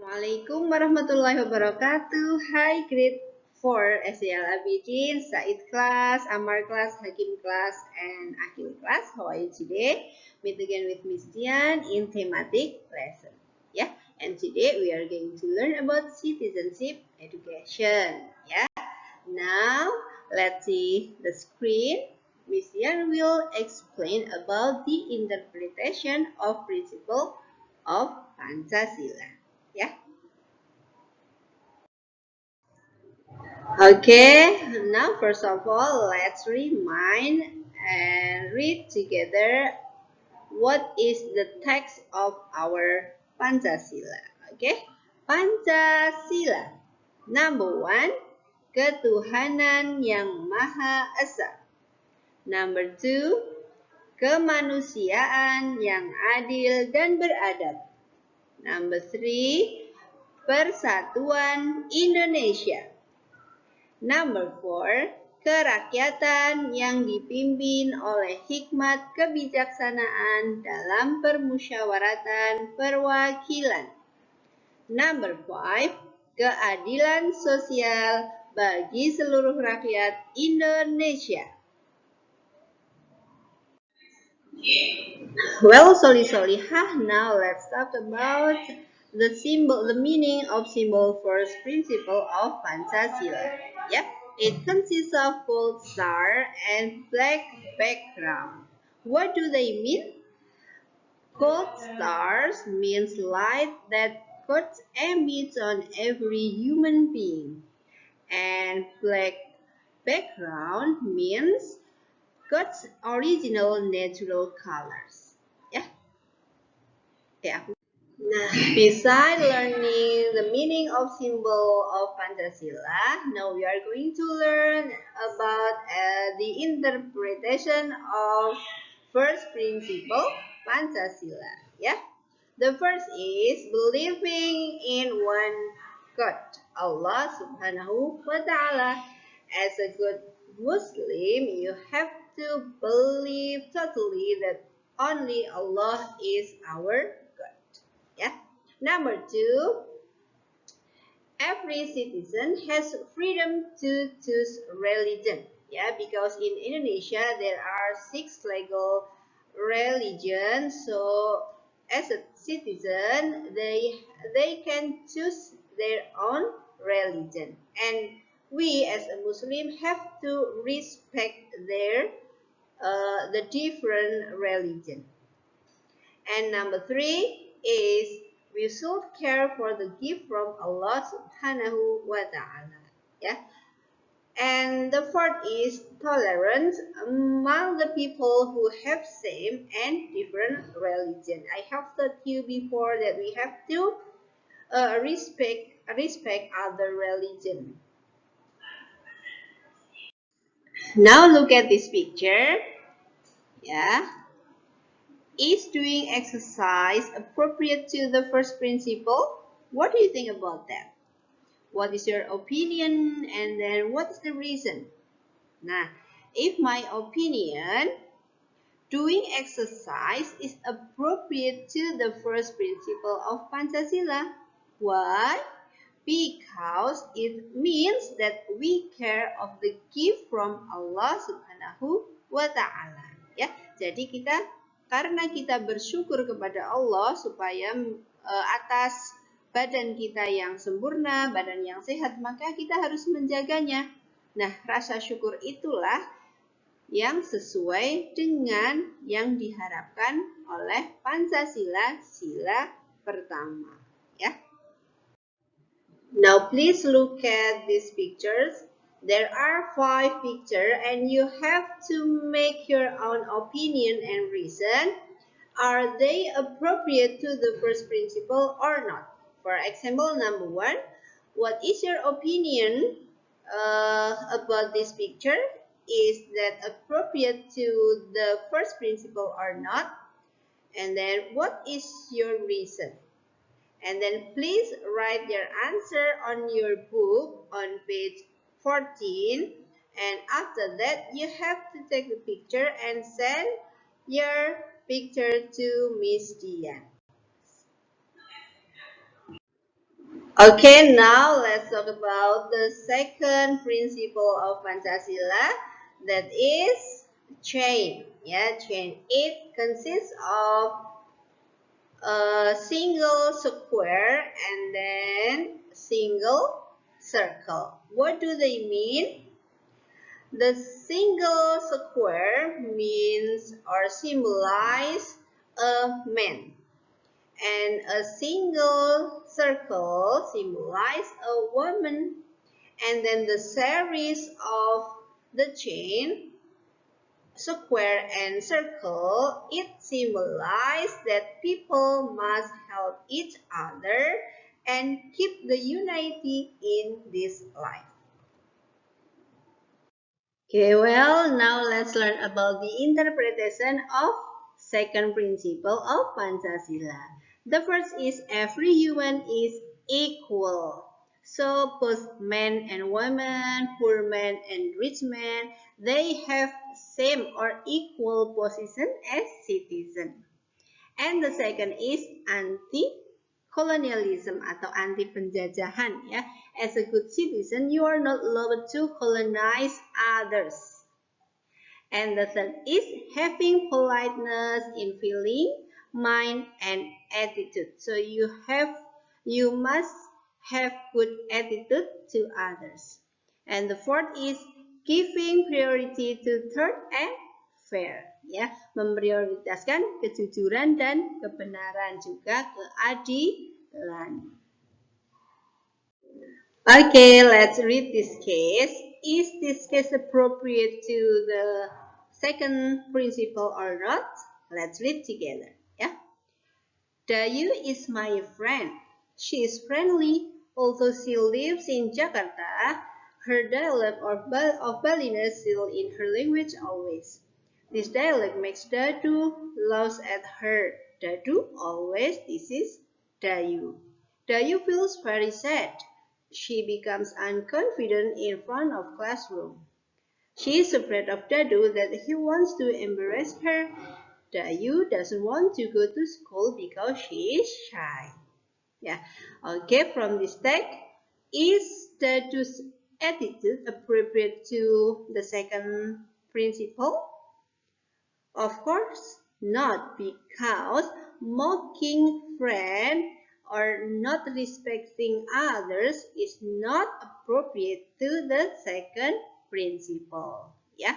Assalamualaikum warahmatullahi wabarakatuh. Hai grade 4 SDII ABIDIN, Said class, Amar class, Hakim class, and Akil class. How are you today? Meet again with Miss Dian in thematic lesson. Yeah, and today we are going to learn about citizenship education. Yeah, now let's see the screen. Miss Dian will explain about the interpretation of principle of Pancasila. Yeah. Okay, now first of all, let's remind and read together what is the text of our Pancasila. Okay, Pancasila. Number one, ketuhanan yang Maha Esa. Number two, kemanusiaan yang adil dan beradab. Number three, persatuan Indonesia. Number 4, kerakyatan yang dipimpin oleh hikmat kebijaksanaan dalam permusyawaratan perwakilan. Number 5, keadilan sosial bagi seluruh rakyat Indonesia. Well, sorry. Now let's talk about the meaning of symbol first principle of Pancasila. Yep, it consists of gold star and black background. What do they mean? Gold stars means light that God emits on every human being, and black background means God's original natural colors. Yeah. Nah, beside learning the meaning of symbol of Pancasila, now we are going to learn about the interpretation of first principle Pancasila. Yeah, the first is believing in one God, Allah Subhanahu wa Taala. As a good Muslim, you have to believe totally that only Allah is our God. Yeah. Number 2, every citizen has freedom to choose religion. Yeah, because in Indonesia there are 6 legal religions. So as a citizen, they can choose their own religion, and we as a Muslim have to respect the different religion. And number 3 is we should care for the gift from Allah Subhanahu wa Ta'ala. Yeah. And the fourth is tolerance among the people who have same and different religion. I have taught you before that we have to respect other religion. Now look at this picture. Yeah. Is doing exercise appropriate to the first principle? What do you think about that? What is your opinion, and then what's the reason? Nah, if my opinion, doing exercise is appropriate to the first principle of Pancasila. Why? Because it means that we care of the gift from Allah Subhanahu wa Ta'ala. Ya, jadi karena kita bersyukur kepada Allah supaya atas badan kita yang sempurna, badan yang sehat, maka kita harus menjaganya. Nah, rasa syukur itulah yang sesuai dengan yang diharapkan oleh Pancasila, sila pertama. Ya. Now please look at these pictures. There are 5 pictures and you have to make your own opinion and reason. Are they appropriate to the first principle or not? For example, number 1, what is your opinion about this picture? Is that appropriate to the first principle or not? And then what is your reason? And then please write your answer on your book on page 14. And after that, you have to take the picture and send your picture to Miss Dian. Okay, now let's talk about the second principle of Pancasila, that is chain. Yeah, chain. It consists of a single square and then single circle. What do they mean? The single square means or symbolize a man, and a single circle symbolizes a woman, and then the series of the chain, square and circle, it symbolizes that people must help each other and keep the unity in this life. Okay, well, now let's learn about the interpretation of second principle of Pancasila. The first is every human is equal. So both men and women, poor men and rich men, they have same or equal position as citizen. And the second is anti-colonialism atau anti penjajahan ya. As a good citizen, you are not allowed to colonize others. And the third is having politeness in feeling, mind, and attitude. So you must have good attitude to others. And the fourth is giving priority to truth and fair. Ya, memprioritaskan kejujuran dan kebenaran juga keadilan. Okay, let's read this case. Is this case appropriate to the second principle or not? Let's read together. Yeah. Dayu is my friend. She is friendly, although she lives in Jakarta. Her dialect of Balinese still in her language always. This dialect makes Dadu laughs at her. Dadu always, this is Dayu. Dayu feels very sad. She becomes unconfident in front of classroom. She is afraid of Dadu that he wants to embarrass her. Dayu doesn't want to go to school because she is shy. Yeah. Okay, from this text, is Dadu's attitude appropriate to the second principle? Of course not, because mocking friend or not respecting others is not appropriate to the second principle. Yeah.